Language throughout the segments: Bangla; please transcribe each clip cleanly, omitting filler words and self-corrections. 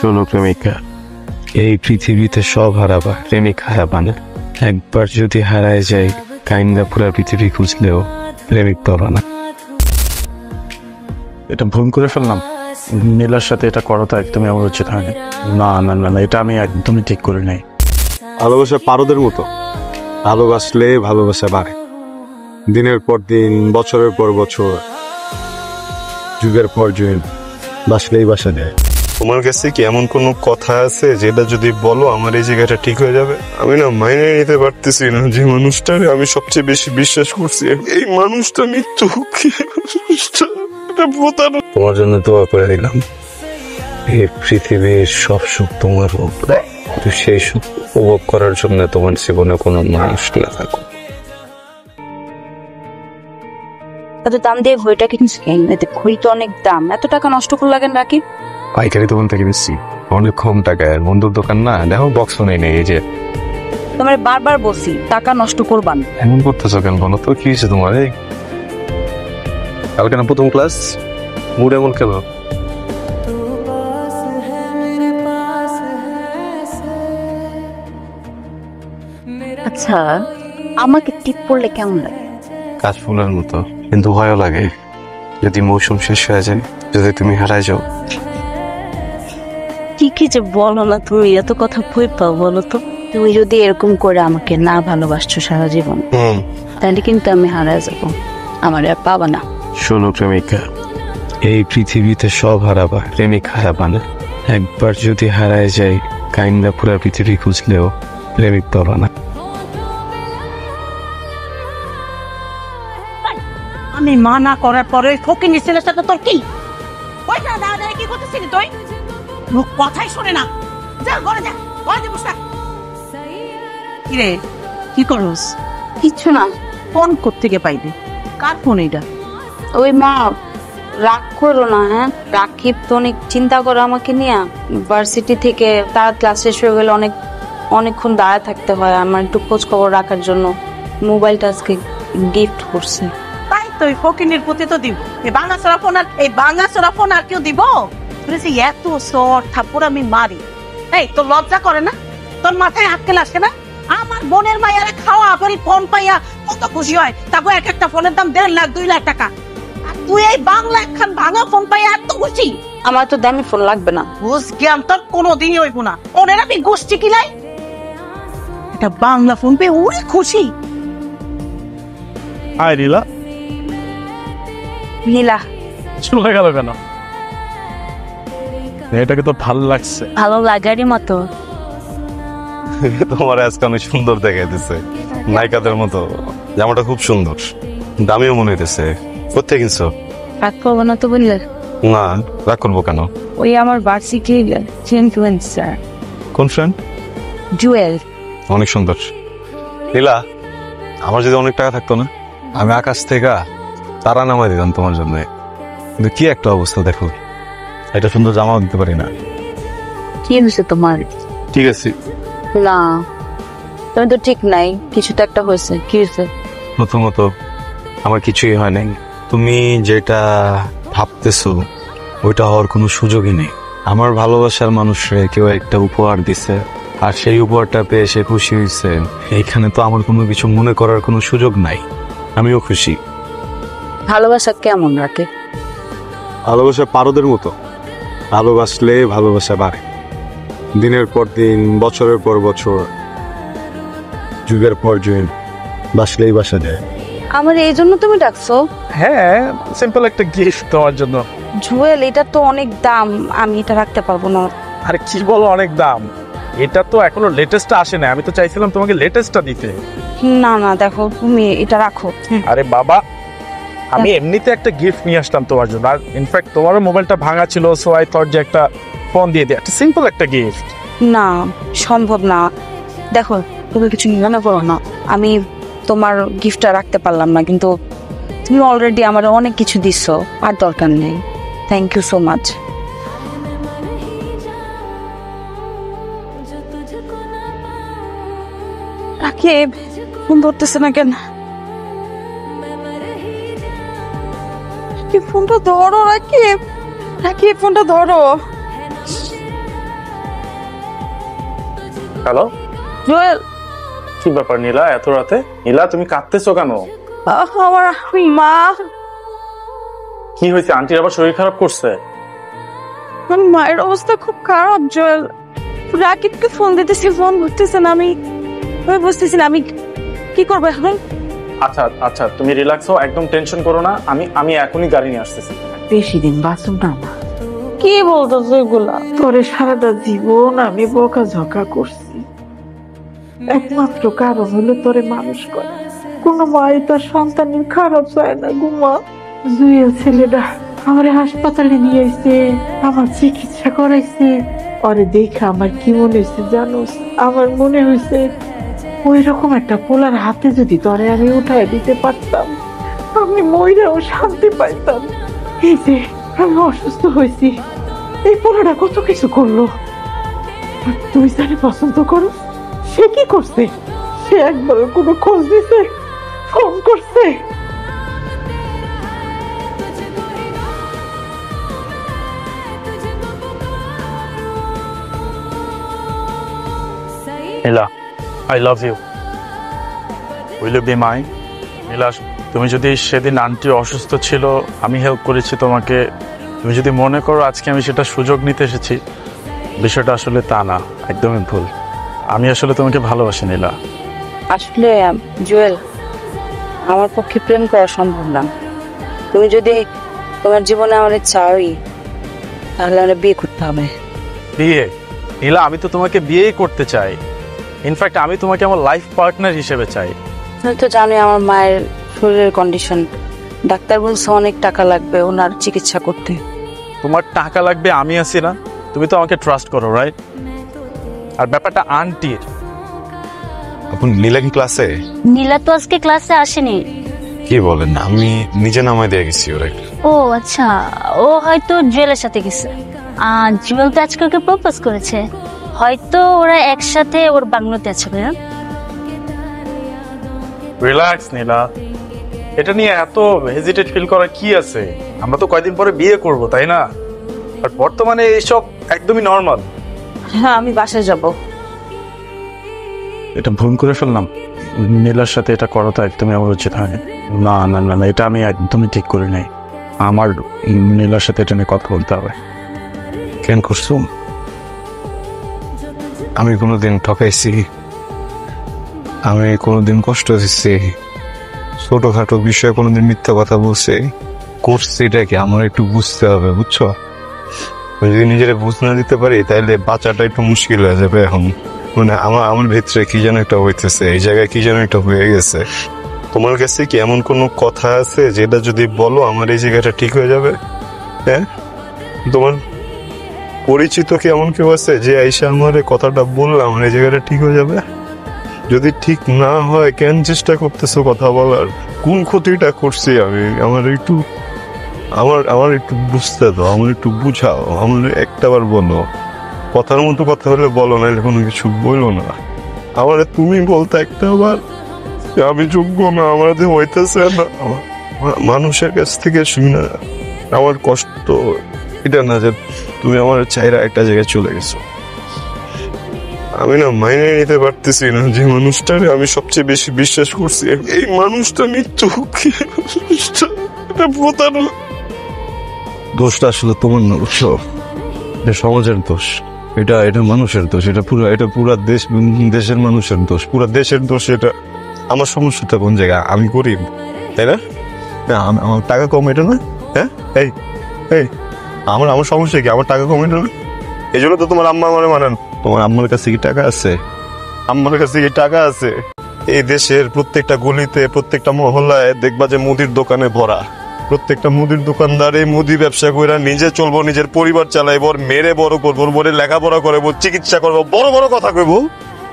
শোনো প্রেমিকা, এই পৃথিবীতে সব হারাবা, প্রেমিক হারাবা না। একবার যদি হারায় যায়, কাইন্দা পুরা পৃথিবী খুঁজলেও প্রেমিক পাবা না। এটা ভুল করে ফেললাম। নীলার সাথে এটা করা তো একদমই আমার উচিত হয়নি। না না না না, এটা আমি একদমই ঠিক করে নাই। ভালোবাসা পারদের মতো, ভালোবাসলে ভালোবাসা বাড়ে। দিনের পর দিন, বছরের পর বছর, যুগের পর যুগ, বাসলেই বাসা দেয়। তোমার কাছে কি এমন কোনো কথা আছে যেটা যদি বলো আমার এই জায়গাটা ঠিক হয়ে যাবে? আমি না মাইনে নিতে পারতেছি না যে মানুষটারে আমি সবচেয়ে বেশি বিশ্বাস করছি, এই মানুষটা মৃত্যু। তোমার জন্য দোয়া করে দিলাম, এই পৃথিবীর সব সুখ তোমার হোক, কিন্তু সেই সুখ উপভোগ করার জন্য তোমার জীবনে কোনো মানুষ না থাকুক। এত দাম দিয়ে ঘড়িটা কিনছি কেন? এতে ঘড়ি তো অনেক দাম, এত টাকা নষ্ট করে লাগেন রাকিব? পাইকারি দোকান থেকে বেশি অনেক কম টাকায়, বন্ধুর দোকান না, দেখো বক্স নেই নেই। এই যে তোমার বারবার বলছি টাকা নষ্ট করবান। এমন করতেছো কেন বলো তো? কি হয়েছে তোমার? এই কালকে না প্রথম ক্লাস, মুড এমন কেন? আচ্ছা, আমাকে টিপ পড়লে কেমন লাগে? কাশ ফুলের মতো, কিন্তু ভয়ও লাগে। যদি মৌসুম শেষ হয়ে যায়, যদি তুমি হারায় যাও। ঠিকই যে বলো না, তুমি এত কথা ভয় পাও বলো তো? তুমি যদি এরকম করে আমাকে না ভালোবাসছো সারা জীবন, তাহলে কিন্তু আমি হারায় যাবো, আমার আর পাবা না। শোনো প্রেমিকা, এই পৃথিবীতে সব হারাবা, প্রেমিক হারাবা না। একবার যদি হারায় যায়, কাইন্দা পুরা পৃথিবী খুঁজলেও প্রেমিক পাবা না। আমি মানা করার পরে ফকিনি ছেলের সাথে তোর কি? ওই না দাদা কি করতেছিস তুই? মুখ কথাই শুনে না। যা ঘরে যা, ঘরে বসে থাক। কি রে, কি করস? কিচ্ছু না। ফোন কোত্থেকে পাইলি? কার ফোন এটা? ওই মা, রাগ করো না। হ্যাঁ, রাকিব তো অনেক চিন্তা করে আমাকে নিয়ে। ভার্সিটি থেকে তার ক্লাস শেষ হয়ে গেলে অনেকক্ষণ দাঁড়ায় থাকতে হয়, আমার একটু খোঁজ খবর রাখার জন্য মোবাইলটা আজকে গিফট করছে। তাই তো ওই ফকিনির প্রতি তো দিব। এই বাঙ্গাচোরা ফোন আর কেউ দিব? বলেছি এত সর থাপ্পড় আমি মারি। এই তোর লজ্জা করে না? তোর মাথায় আটকেল আসে না? আমার বোনের মাইয়ারে খাওয়া পরি ফোন পাইয়া কত খুশি হয়, তারপর এক একটা ফোনের দাম 1.5 লাখ 2 লাখ টাকা। আর তুই এই বাংলা একখান ভাঙা ফোন পাইয়া এত খুশি? আমার তো দামি ফোন লাগবে না। বুঝ জ্ঞান তোর কোনোদিনই হইব না। ওনের আমি গোষ্ঠী কিলাই এটা বাংলা ফোন পেয়ে ওরে খুশি। আয় নীলা, নীলা চলে গেল কেন? এটাকে তো ভালো লাগছে। ভালো লাগারই মতো। তোমার আজকে অনেক সুন্দর দেখাইতেছে, নায়িকাদের মতো। জামাটা খুব সুন্দর, দামিও মনে হইতেছে। কোথায় কিনছো? রাগ করবো না তো বললে? না, রাগ করবো কেন? ওই আমার ভার্সিটির ইনফ্লুয়েন্সার কোন ফ্রেন্ড? জুয়েল। অনেক সুন্দর। নীলা, আমার যদি অনেক টাকা থাকতো না, আমি আকাশ থেকে তারা নামাই দিতাম তোমার জন্য। কিন্তু কি একটা অবস্থা দেখো, এটা সুন্দর জামাও দিতে পারি না। কি হয়েছে তোমার? ঠিক আছে, না, তুমি তো ঠিক নাই, কিছু তো একটা হয়েছে। কি হয়েছে? প্রথমত আমার কিছুই হয় নাই। তুমি যেটা ভাবতেছো ওইটা হওয়ার কোনো সুযোগই নেই। আমার ভালোবাসার মানুষরে কেউ একটা উপহার দিছে, আর সেই উপহারটা পেয়ে সে খুশি হয়েছে। এইখানে তো আমার কোনো কিছু মনে করার কোনো সুযোগ নাই। আমিও খুশি। ভালোবাসা কেমন রাখে? ভালোবাসা পারদের মতো, ভালোবাসলে ভালোবাসা বাড়ে। দিনের পর দিন, বছরের পর বছর, যুগের পর যুগ, বাসলেই বাসা দেয়। আমার এই জন্য তুমি ডাকছো? হ্যাঁ, সিম্পল একটা গিফট তোমার জন্য। জুয়েল, এটা তো অনেক দাম, আমি এটা রাখতে পারবো না। আরে কি বলো অনেক দাম? এটা তো এখনো লেটেস্টটা আসে না। আমি তো চাইছিলাম তোমাকে লেটেস্টটা দিতে। না না, দেখো তুমি এটা রাখো। আরে বাবা, আমি এমনিতে একটা গিফট নিয়ে আসলাম তোমার জন্য। আর ইনফ্যাক্ট তোমারও মোবাইলটা ভাঙা ছিল, সো আই থট যে একটা ফোন দিয়ে দিই, একটা সিম্পল একটা গিফট। না, সম্ভব না। দেখো, তুমি কিছু মনে করো না, আমি তোমার গিফটটা রাখতে পারলাম না, কিন্তু তুমি অলরেডি আমার অনেক কিছু দিছো, আর দরকার নেই। Thank you so much. Rakib, phone ধরতেছে না কেন? রাকিব, ফোনটা ধরো। রাকিব, রাকিব, ফোনটা ধরো। হ্যালো, জুয়েল, কি ব্যাপার নীলা এত রাতে? নীলা তুমি কাঁদতেছো কেন? আমার মা, কি হয়েছে? আন্টির আবার শরীর খারাপ করছে? আমার মায়ের অবস্থা খুব খারাপ জুয়েল। রাকিবকে ফোন দিতেছি, ফোন ধরতেছে না। আমি বুঝতেছি না আমি কি করবো এখন। আচ্ছা আচ্ছা, তুমি রিল্যাক্স হও, একদম টেনশন করো না। আমি এখনই গাড়ি নিয়ে আসতেছি। বেশি দিন বাঁচুম না মা। কি বলতেছো এগুলা? তোরে সারাটা জীবন আমি বকাঝকা করছি, একমাত্র কারণ হলো তোরে মানুষ করে। কোন মাই তার সন্তানের খারাপ চায় না গুমা। জুয়েল ছেলেটা আমার হাসপাতালে নিয়ে আইছে, আমার চিকিৎসা করাইছে। ওরে দেখা আমার কি মনে হয়েছে জানোস? আমার মনে হয়েছে ওই রকম একটা পোলার হাতে যদি তোরে আমি উঠায় দিতে পারতাম, আমি মইরাও শান্তি পাইতাম। এই যে আমি অসুস্থ হয়েছি, এই পোলাটা কত কিছু করলো। আর তুই যারে পছন্দ করো, সে কি করছে? সে একবার কোনো খোঁজ দিছে, ফোন করছে? Nila, I love you, will you be my? Nila, তুমি যদি সেদিন আন্টি অসুস্থ ছিল, আমি হেল্প করেছি তোমাকে, তুমি যদি মনে করো আজকে আমি সেটা সুযোগ নিতে এসেছি, বিষয়টা আসলে তা না, একদমই ভুল। আমি আসলে তোমাকে ভালোবাসি নীলা। আসলে জুয়েল, আমার পক্ষে প্রেম করা সম্ভব না। তুমি যদি তোমার জীবনে আমার চাওই, তাহলে আমরা বিয়ে করতে হবে। বিয়ে? নীলা, আমি তো তোমাকে বিয়েই করতে চাই। ইনফ্যাক্ট আমি তোমাকে আমার লাইফ পার্টনার হিসেবে চাই। তুমি তো জানোই আমার মায়ের শরীরের কন্ডিশন। ডাক্তার বলছে অনেক টাকা লাগবে ওনার চিকিৎসা করতে। তোমার টাকা লাগবে, আমি আছি না? তুমি তো আমাকে ট্রাস্ট করো, রাইট? আর ব্যাপারটা আন্টির। এখন নীলা কি ক্লাসে? নীলা তো আজকে ক্লাসে আসেনি। কি বলেন, আমি নিজে নামাই দিয়ে গেছি ওরা। ও আচ্ছা, ও হয়তো জুয়েলের সাথে গেছে। জুয়েল তো আজকে ওকে প্রপোজ করেছে, হয়তো ওরা একসাথে ওর বাংলোতে আছে। ভাইয়া রিল্যাক্স নীলা, এটা নিয়ে এত হেজিটেট ফিল করার কি আছে? আমরা তো কয়দিন পরে বিয়ে করব, তাই না? আর বর্তমানে এইসব একদমই নর্মাল। হ্যাঁ, আমি বাসায় যাব। এটা ভুল করে ফেললাম, নীলার সাথে এটা করা তো একদমই আমার উচিত হয়নি। না না না না, এটা আমি একদমই ঠিক করি নাই। আমার নীলার সাথে এটা নিয়ে কথা বলতে হবে। কেন করছো? আমি কোনোদিন ঠকাইছি? আমি কোনোদিন কষ্ট দিচ্ছি? ছোটখাটো বিষয়ে কোনোদিন মিথ্যা কথা বলছি? করছি এটা কি আমার একটু বুঝতে হবে, বুঝছো? আমি যদি নিজেরা বুঝ না দিতে পারি, তাহলে বাঁচাটা একটু মুশকিল হয়ে যাবে। এখন মানে আমার ভিতরে কি যেন একটা হইতেছে, এই জায়গায় কি যেন একটা হয়ে গেছে। তোমার কাছে কি এমন কোনো কথা আছে যেটা যদি বলো আমার এই জায়গাটা ঠিক হয়ে যাবে? হ্যাঁ, তোমার পরিচিত কি এমন কেউ আছে যে আইসা আমার এই কথাটা বললাম আমার এই জায়গাটা ঠিক হয়ে যাবে? যদি ঠিক না হয়, কেন চেষ্টা করতেছো কথা বলার? কোন ক্ষতিটা করছি আমি? আমার একটু বুঝতে দাও, আমার একটু বুঝাও, আমার একটাবার বলো। কথার মতো কথা হলে বলো, না কোনো কিছু বলো না। আমার তুমি বলতে একটাবার আমি যোগ্য না, আমার হইতেছে না। মানুষের কাছ থেকে শুনি না আমার কষ্ট এটা না যে তুমি আমার চাইরা একটা জায়গায় চলে গেছো। আমি না মাইনে নিতে পারতেছি না যে মানুষটারে আমি সবচেয়ে বেশি বিশ্বাস করছি, এই মানুষটা মৃত্যু। দোষটা আসলে তোমার না, বুঝছো? এটা সমাজের দোষ, এটা মানুষের দোষ, এটা পুরা দেশের মানুষের দোষ, পুরা দেশের দোষ। এটা আমার সমস্যাটা কোন জায়গায়? আমি গরিব, তাই না? আমার টাকা কম, এটা না? হ্যাঁ, এই এই আমার সমস্যা কি? আমার টাকা কম, এটা না? এই জন্য তো তোমার আম্মা আমার মানেন। তোমার আম্মার কাছে কি টাকা আছে? আম্মার কাছে কি টাকা আছে? এই দেশের প্রত্যেকটা গলিতে, প্রত্যেকটা মহল্লায় দেখবা যে মুদির দোকানে ভরা। প্রত্যেকটা মুদির দোকানদার এই মুদি ব্যবসা করে নিজে চলবো, নিজের পরিবার চালাইবো, মেরে বড় করবো, বড় লেখাপড়া করবো, চিকিৎসা করবো, বড় বড় কথা কইবো।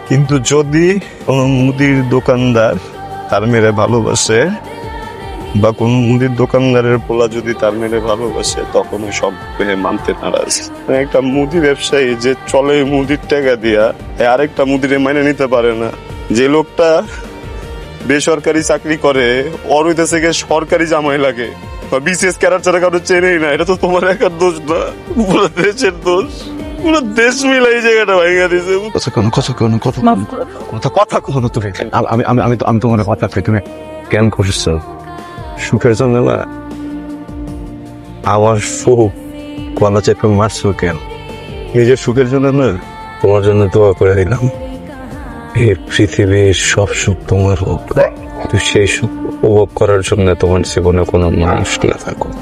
কিন্তু যদি কোনো মুদির দোকানদার তার মেরে ভালোবাসে, বা কোন মুদির দোকানদারের পোলা যদি তার মেরে ভালোবাসে, তখন ওই সব মানতে নারাজ। একটা মুদি ব্যবসায়ী যে চলে মুদির টাকা দিয়া, আরেকটা মুদিরে মাইনে নিতে পারে না। যে লোকটা বেসরকারি চাকরি করে, ওর হইতেছে গিয়ে সরকারি জামাই লাগে, বা বিসিএস ক্যাডার ছাড়া কারো চেনেই না। এটা তো তোমার একার দোষ না, পুরো দেশের দোষ। পুরো দেশ মিলে এই জায়গাটা ভাঙা দিছে। কথা কখনো তুমি আমি তোমার কথা পেয়ে তুমি কেন করছো সুখের জন্য না? আমার সুখ গলা চেপে মারছো কেন? নিজের সুখের জন্য না, তোমার জন্য দোয়া করে দিলাম এই পৃথিবীর সব সুখ তোমার হোক, কিন্তু সেই সুখ উপভোগ করার জন্য তোমার জীবনে কোনো মানুষ না থাকুক।